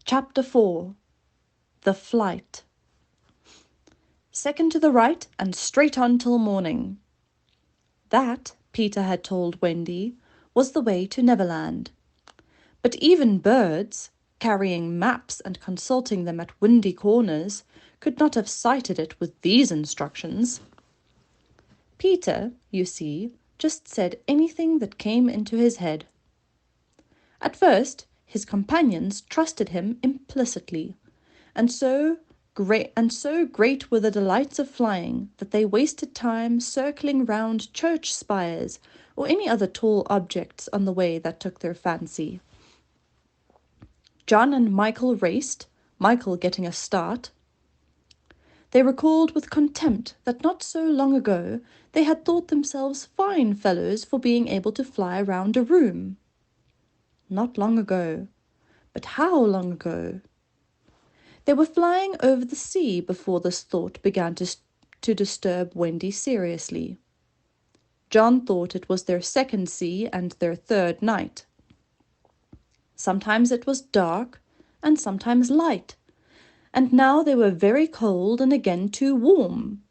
Chapter 4. The Flight. Second to the right and straight on till morning. That, Peter had told Wendy, was the way to Neverland. But even birds, carrying maps and consulting them at windy corners, could not have sighted it with these instructions. Peter, you see, just said anything that came into his head. At first, his companions trusted him implicitly, and so great were the delights of flying that they wasted time circling round church spires or any other tall objects on the way that took their fancy. John and Michael raced, Michael getting a start. They recalled with contempt that not so long ago they had thought themselves fine fellows for being able to fly round a room. Not long ago. But how long ago? They were flying over the sea before this thought began to disturb Wendy seriously. John thought it was their second sea and their third night. Sometimes it was dark and sometimes light, and now they were very cold and again too warm.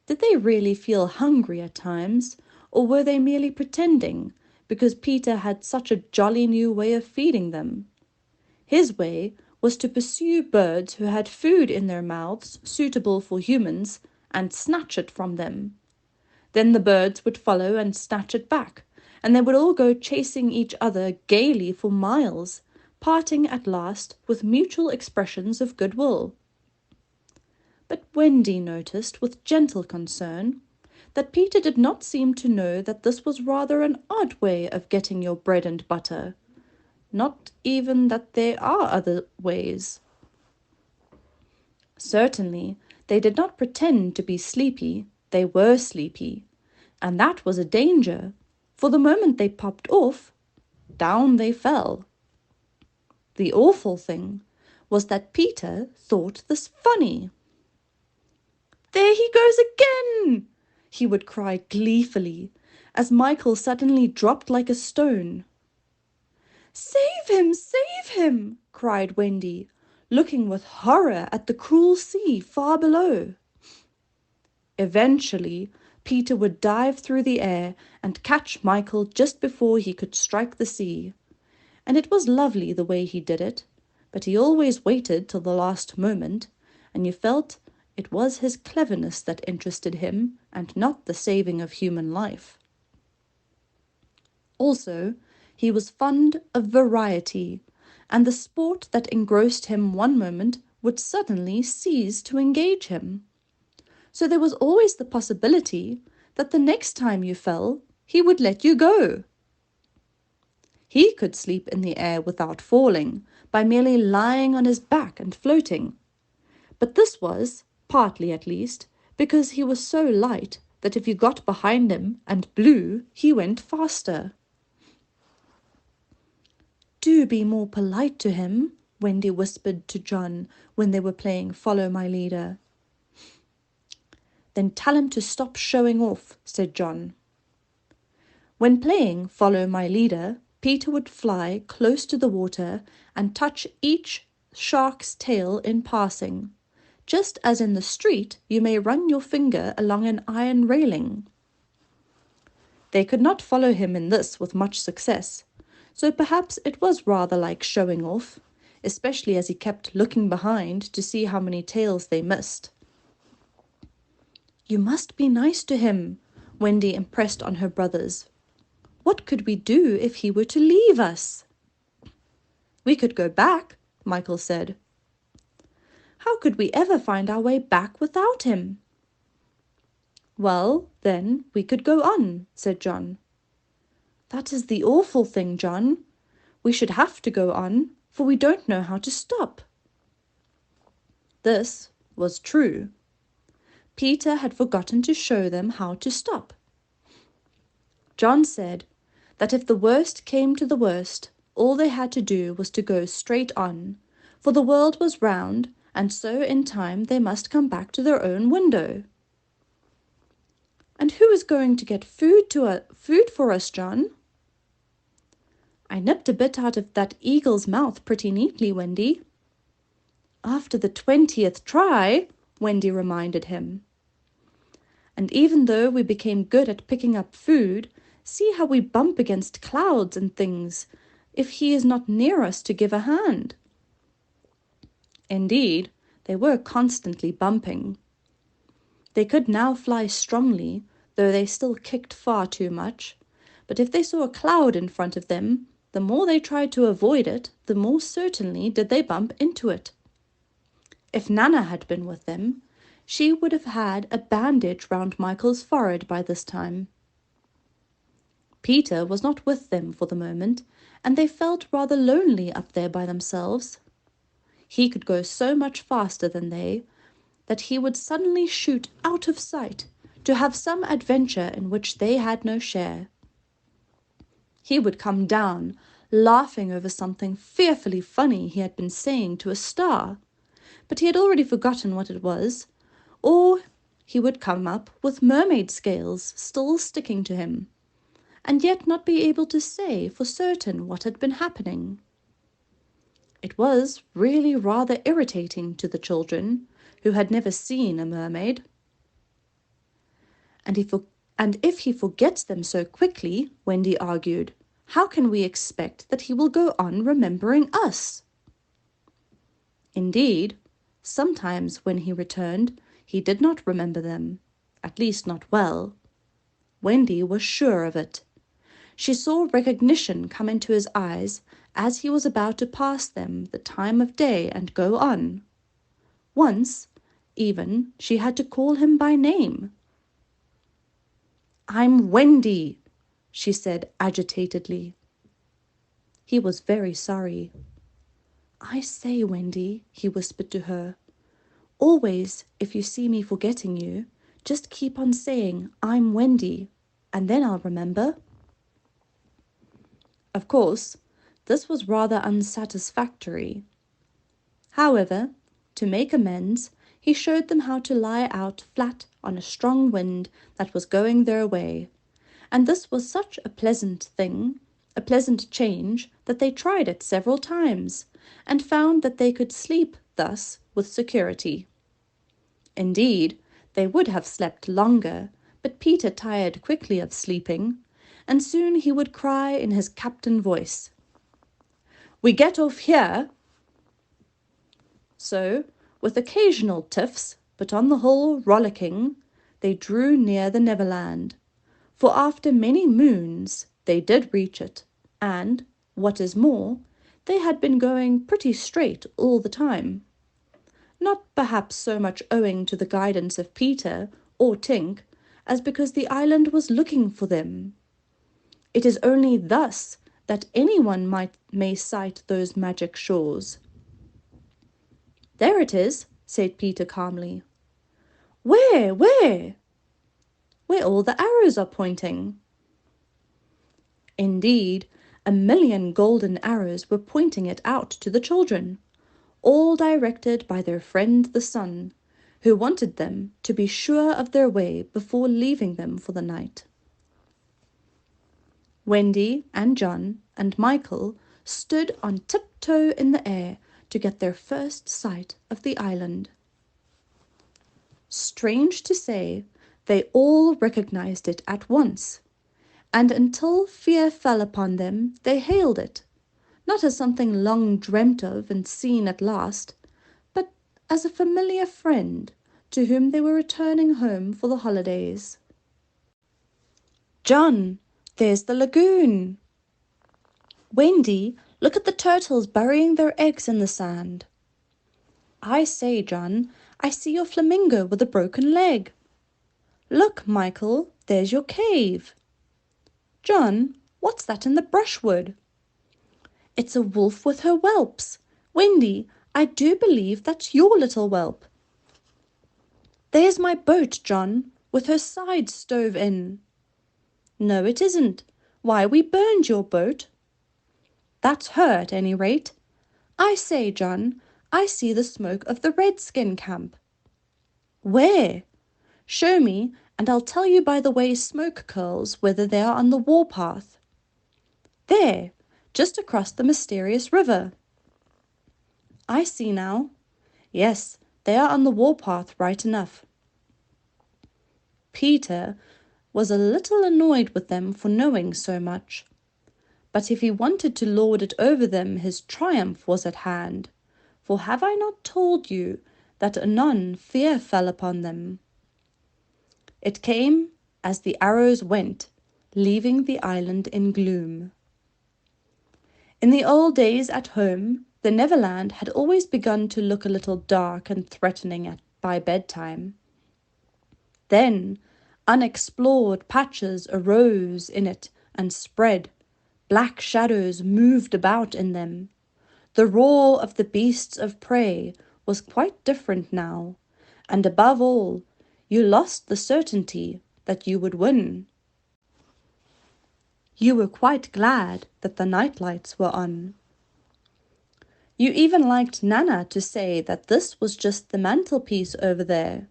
Did they really feel hungry at times, or were they merely pretending, because Peter had such a jolly new way of feeding them? His way was to pursue birds who had food in their mouths suitable for humans and snatch it from them. Then the birds would follow and snatch it back, and they would all go chasing each other gaily for miles, parting at last with mutual expressions of goodwill. But Wendy noticed with gentle concern that Peter did not seem to know that this was rather an odd way of getting your bread and butter. Not even that there are other ways. Certainly, they did not pretend to be sleepy, they were sleepy, and that was a danger, for the moment they popped off, down they fell. The awful thing was that Peter thought this funny. "There he goes again!" he would cry gleefully, as Michael suddenly dropped like a stone. "Save him! Save him!" cried Wendy, looking with horror at the cruel sea far below. Eventually, Peter would dive through the air and catch Michael just before he could strike the sea. And it was lovely the way he did it, but he always waited till the last moment, and you felt it was his cleverness that interested him and not the saving of human life. Also, he was fond of variety, and the sport that engrossed him one moment would suddenly cease to engage him. So there was always the possibility that the next time you fell, he would let you go. He could sleep in the air without falling, by merely lying on his back and floating. But this was, partly at least, because he was so light that if you got behind him and blew, he went faster. "Do be more polite to him," Wendy whispered to John when they were playing Follow My Leader. "Then tell him to stop showing off," said John. When playing Follow My Leader, Peter would fly close to the water and touch each shark's tail in passing, just as in the street you may run your finger along an iron railing. They could not follow him in this with much success, so perhaps it was rather like showing off, especially as he kept looking behind to see how many tails they missed. "You must be nice to him," Wendy impressed on her brothers. "What could we do if he were to leave us?" "We could go back," Michael said. "How could we ever find our way back without him?" "Well, then, we could go on," said John. "That is the awful thing, John. We should have to go on, for we don't know how to stop." This was true. Peter had forgotten to show them how to stop. John said that if the worst came to the worst, all they had to do was to go straight on, for the world was round, and so in time they must come back to their own window. "And who is going to get food for us, John?" I nipped a bit out of that eagle's mouth pretty neatly, Wendy. After the 20th try, Wendy reminded him. And even though we became good at picking up food, see how we bump against clouds and things, if he is not near us to give a hand. Indeed, they were constantly bumping. They could now fly strongly, though they still kicked far too much, but if they saw a cloud in front of them, the more they tried to avoid it, the more certainly did they bump into it. If Nana had been with them, she would have had a bandage round Michael's forehead by this time. Peter was not with them for the moment, and they felt rather lonely up there by themselves. He could go so much faster than they, that he would suddenly shoot out of sight to have some adventure in which they had no share. He would come down, laughing over something fearfully funny he had been saying to a star, but he had already forgotten what it was, or he would come up with mermaid scales still sticking to him, and yet not be able to say for certain what had been happening. It was really rather irritating to the children, who had never seen a mermaid. And if he forgets them so quickly, Wendy argued, how can we expect that he will go on remembering us? Indeed, sometimes when he returned, he did not remember them, at least not well. Wendy was sure of it. She saw recognition come into his eyes as he was about to pass them the time of day and go on. Once, even, she had to call him by name. "I'm Wendy," she said agitatedly. He was very sorry. "I say, Wendy," he whispered to her, "always, if you see me forgetting you, just keep on saying, 'I'm Wendy,' and then I'll remember." Of course, this was rather unsatisfactory. However, to make amends, he showed them how to lie out flat on a strong wind that was going their way, and this was such a pleasant change, that they tried it several times, and found that they could sleep thus with security. Indeed, they would have slept longer, but Peter tired quickly of sleeping, and soon he would cry in his captain voice, "We get off here!" So, with occasional tiffs, but on the whole rollicking, they drew near the Neverland, for after many moons they did reach it, and, what is more, they had been going pretty straight all the time. Not perhaps so much owing to the guidance of Peter or Tink, as because the island was looking for them. It is only thus that anyone may sight those magic shores. "There it is," said Peter calmly. "Where? Where?" "Where all the arrows are pointing." Indeed, a million golden arrows were pointing it out to the children, all directed by their friend the sun, who wanted them to be sure of their way before leaving them for the night. Wendy and John and Michael stood on tiptoe in the air to get their first sight of the island. Strange to say, they all recognized it at once, and until fear fell upon them, they hailed it, not as something long dreamt of and seen at last, but as a familiar friend to whom they were returning home for the holidays. "John, there's the lagoon." "Wendy, look at the turtles burying their eggs in the sand." "I say, John, I see your flamingo with a broken leg." "Look, Michael, there's your cave." "John, what's that in the brushwood?" "It's a wolf with her whelps. Wendy, I do believe that's your little whelp." "There's my boat, John, with her sides stove in." "No, it isn't. Why, we burned your boat." "That's her, at any rate. I say, John, I see the smoke of the Redskin camp." "Where?" "Show me, and I'll tell you by the way smoke curls whether they are on the warpath." "There! just across the mysterious river." "I see now. Yes, they are on the warpath right enough." Peter was a little annoyed with them for knowing so much. But if he wanted to lord it over them, his triumph was at hand. For have I not told you that anon fear fell upon them? It came as the arrows went, leaving the island in gloom. In the old days at home, the Neverland had always begun to look a little dark and threatening by bedtime. Then unexplored patches arose in it and spread. Black shadows moved about in them. The roar of the beasts of prey was quite different now, and above all, you lost the certainty that you would win. You were quite glad that the night lights were on. You even liked Nana to say that this was just the mantelpiece over there,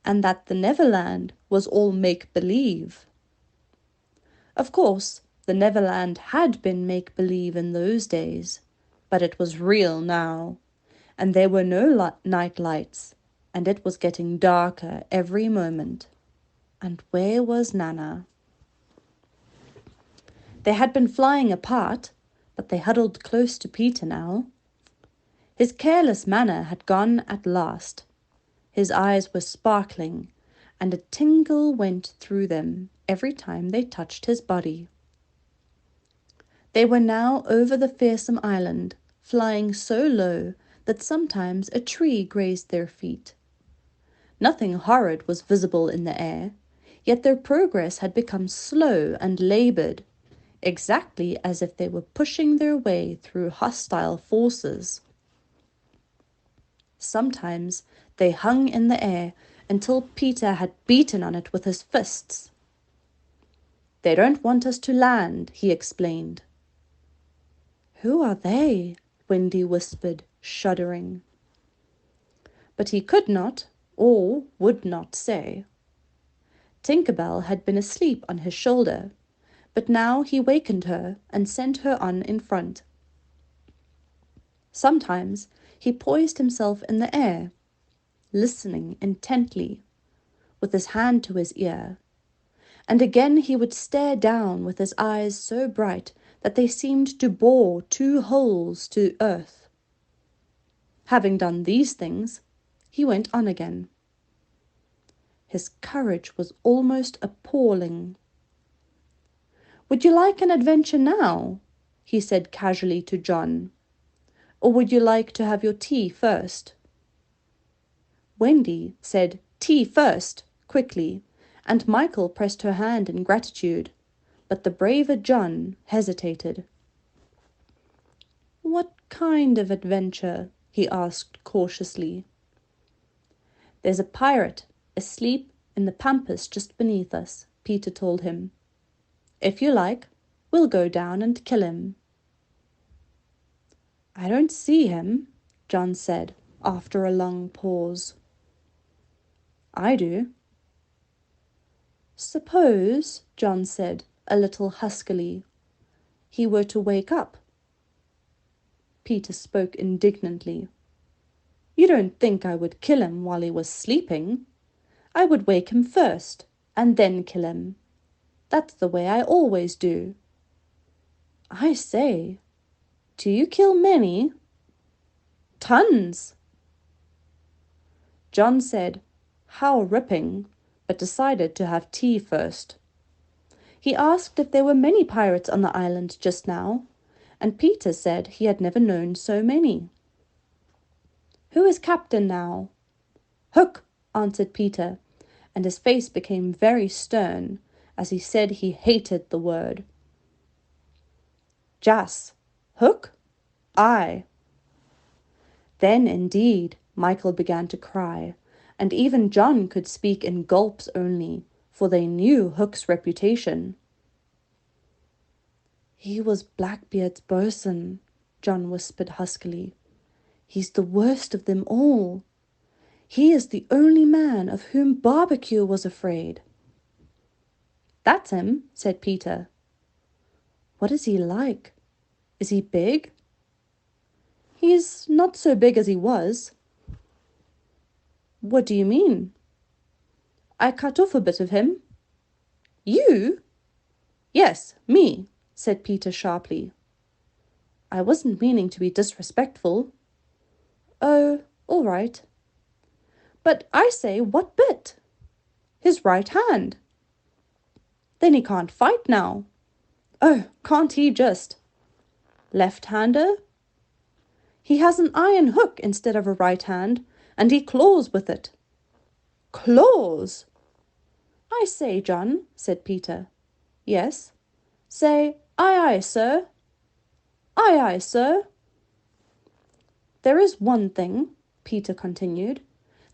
and that the Neverland was all make-believe. Of course, the Neverland had been make-believe in those days, but it was real now, and there were no night lights, and it was getting darker every moment. And where was Nana? They had been flying apart, but they huddled close to Peter now. His careless manner had gone at last. His eyes were sparkling, and a tingle went through them every time they touched his body. They were now over the fearsome island, flying so low that sometimes a tree grazed their feet. Nothing horrid was visible in the air, yet their progress had become slow and laboured, exactly as if they were pushing their way through hostile forces. Sometimes they hung in the air until Peter had beaten on it with his fists. "They don't want us to land," he explained. "Who are they?" Wendy whispered, shuddering. But he could not, or would not say. Tinker Bell had been asleep on his shoulder, but now he wakened her and sent her on in front. Sometimes he poised himself in the air, listening intently, with his hand to his ear, and again he would stare down with his eyes so bright that they seemed to bore 2 holes to earth. Having done these things, he went on again. His courage was almost appalling. "Would you like an adventure now?" he said casually to John. "Or would you like to have your tea first?" Wendy said, "Tea first," quickly, and Michael pressed her hand in gratitude, but the braver John hesitated. "What kind of adventure?" he asked cautiously. "There's a pirate asleep in the pampas just beneath us," Peter told him. "If you like, we'll go down and kill him." "I don't see him," John said after a long pause. "I do." "Suppose," John said a little huskily, "he were to wake up?" Peter spoke indignantly. "You don't think I would kill him while he was sleeping? I would wake him first, and then kill him. That's the way I always do." "I say, do you kill many?" "Tons." John said, "How ripping," but decided to have tea first. He asked if there were many pirates on the island just now, and Peter said he had never known so many. "Who is captain now?" "Hook," answered Peter, and his face became very stern as he said he hated the word. "Jas. Hook?" "Aye." Then indeed Michael began to cry, and even John could speak in gulps only, for they knew Hook's reputation. "He was Blackbeard's bosun," John whispered huskily. "He's the worst of them all. He is the only man of whom Barbecue was afraid." "That's him," said Peter. "What is he like? Is he big? He's not so big as he was. What do you mean? I cut off a bit of him. You? Yes, me, said Peter sharply. I wasn't meaning to be disrespectful. Oh, all right. But I say, what bit? His right hand. Then he can't fight now. Oh, can't he just? Left-hander? He has an iron hook instead of a right hand, and he claws with it. Claws? I say, John, said Peter. Yes. Say, aye, aye, sir. Aye, aye, sir. There is one thing, Peter continued,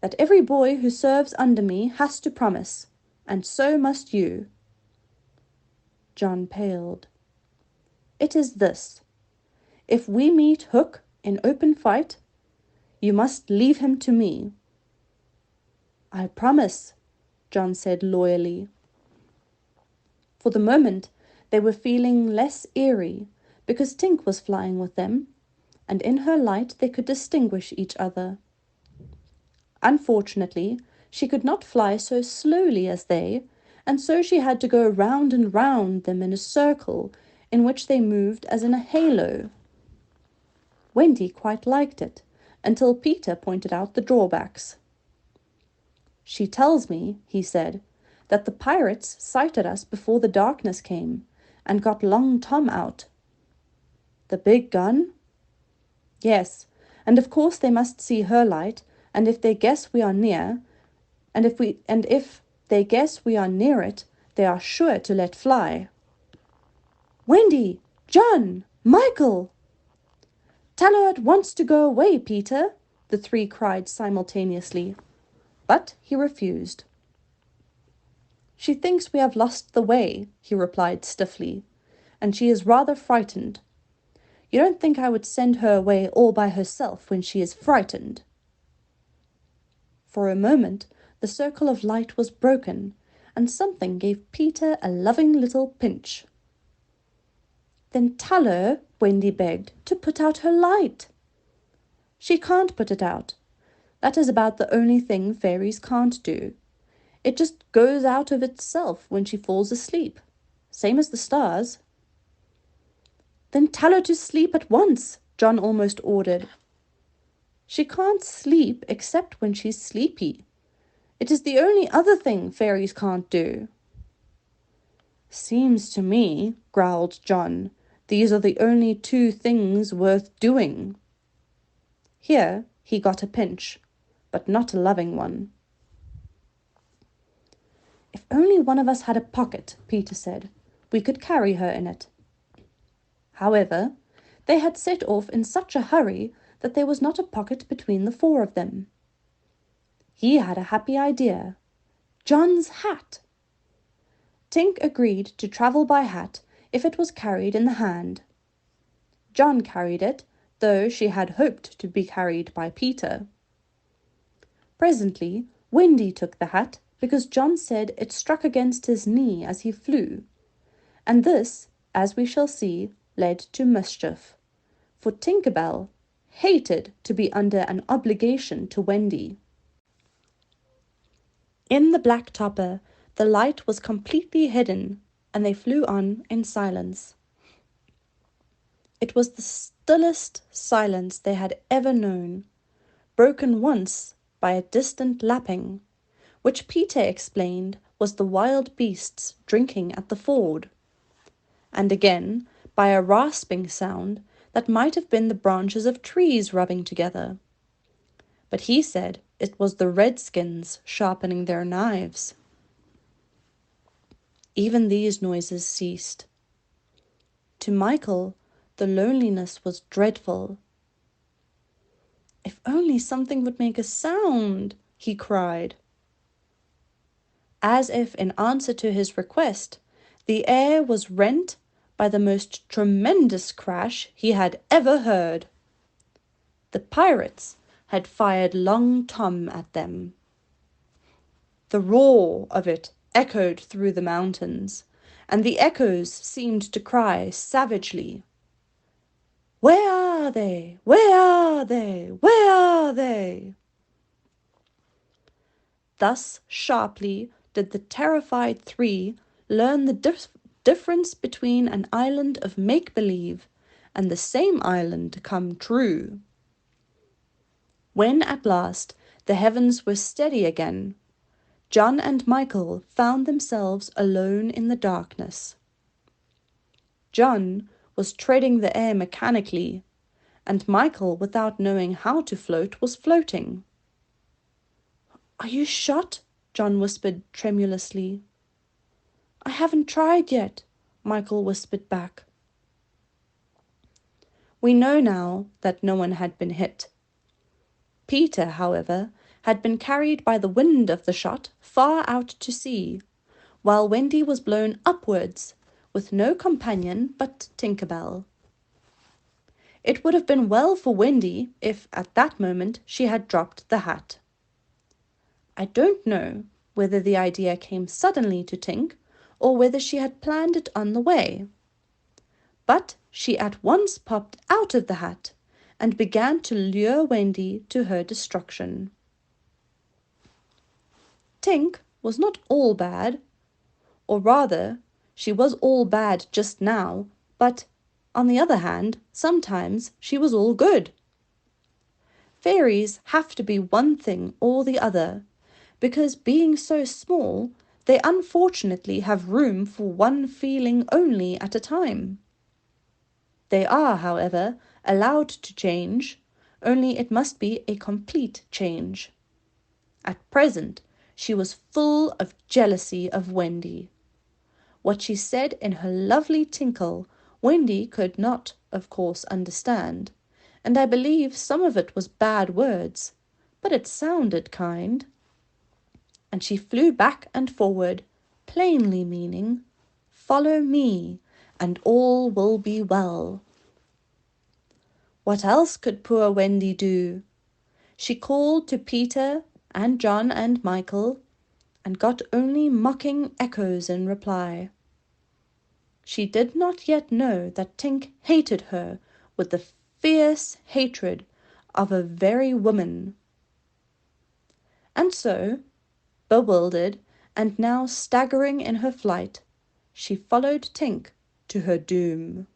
that every boy who serves under me has to promise, and so must you. John paled. It is this. If we meet Hook in open fight, you must leave him to me. I promise, John said loyally. For the moment, they were feeling less eerie, because Tink was flying with them, and in her light they could distinguish each other. Unfortunately, she could not fly so slowly as they, and so she had to go round and round them in a circle in which they moved as in a halo. Wendy quite liked it, until Peter pointed out the drawbacks. She tells me, he said, that the pirates sighted us before the darkness came, and got Long Tom out. The big gun? Yes, and of course they must see her light, and if they guess we are near, and if they guess we are near it, they are sure to let fly. Wendy! John! Michael! Tell her at once to go away, Peter, the three cried simultaneously. But he refused. She thinks we have lost the way, he replied stiffly, and she is rather frightened. You don't think I would send her away all by herself when she is frightened? For a moment the circle of light was broken, and something gave Peter a loving little pinch. Then tell her, Wendy begged, to put out her light. She can't put it out. That is about the only thing fairies can't do. It just goes out of itself when she falls asleep, same as the stars. Then tell her to sleep at once, John almost ordered. She can't sleep except when she's sleepy. It is the only other thing fairies can't do. Seems to me, growled John, these are the only two things worth doing. Here he got a pinch, but not a loving one. If only one of us had a pocket, Peter said, we could carry her in it. However, they had set off in such a hurry that there was not a pocket between the four of them. He had a happy idea. John's hat! Tink agreed to travel by hat if it was carried in the hand. John carried it, though she had hoped to be carried by Peter. Presently, Wendy took the hat, because John said it struck against his knee as he flew, and this, as we shall see, led to mischief, for Tinker Bell hated to be under an obligation to Wendy. In the black topper, the light was completely hidden, and they flew on in silence. It was the stillest silence they had ever known, broken once by a distant lapping, which Peter explained was the wild beasts drinking at the ford, and again by a rasping sound that might have been the branches of trees rubbing together. But he said it was the redskins sharpening their knives. Even these noises ceased. To Michael, the loneliness was dreadful. If only something would make a sound, he cried. As if in answer to his request, the air was rent by the most tremendous crash he had ever heard. The pirates had fired Long Tom at them. The roar of it echoed through the mountains, and the echoes seemed to cry savagely, Where are they? Where are they? Where are they? Thus sharply did the terrified three learn the difference between an island of make-believe and the same island come true. When at last the heavens were steady again, John and Michael found themselves alone in the darkness. John was treading the air mechanically, and Michael, without knowing how to float, was floating. "Are you shot?" John whispered tremulously. "I haven't tried yet," Michael whispered back. We know now that no one had been hit. Peter, however, had been carried by the wind of the shot far out to sea, while Wendy was blown upwards, with no companion but Tinker Bell. It would have been well for Wendy if at that moment she had dropped the hat. I don't know whether the idea came suddenly to Tink, or whether she had planned it on the way. But she at once popped out of the hat and began to lure Wendy to her destruction. Tink was not all bad, or rather, she was all bad just now, but, on the other hand, sometimes she was all good. Fairies have to be one thing or the other, because being so small, they unfortunately have room for one feeling only at a time. They are, however, allowed to change, only it must be a complete change. At present, she was full of jealousy of Wendy. What she said in her lovely tinkle, Wendy could not, of course, understand, and I believe some of it was bad words, but it sounded kind. And she flew back and forward, plainly meaning, "Follow me, and all will be well." What else could poor Wendy do? She called to Peter and John and Michael, and got only mocking echoes in reply. She did not yet know that Tink hated her with the fierce hatred of a very woman. And so, bewildered, and now staggering in her flight, she followed Tink to her doom.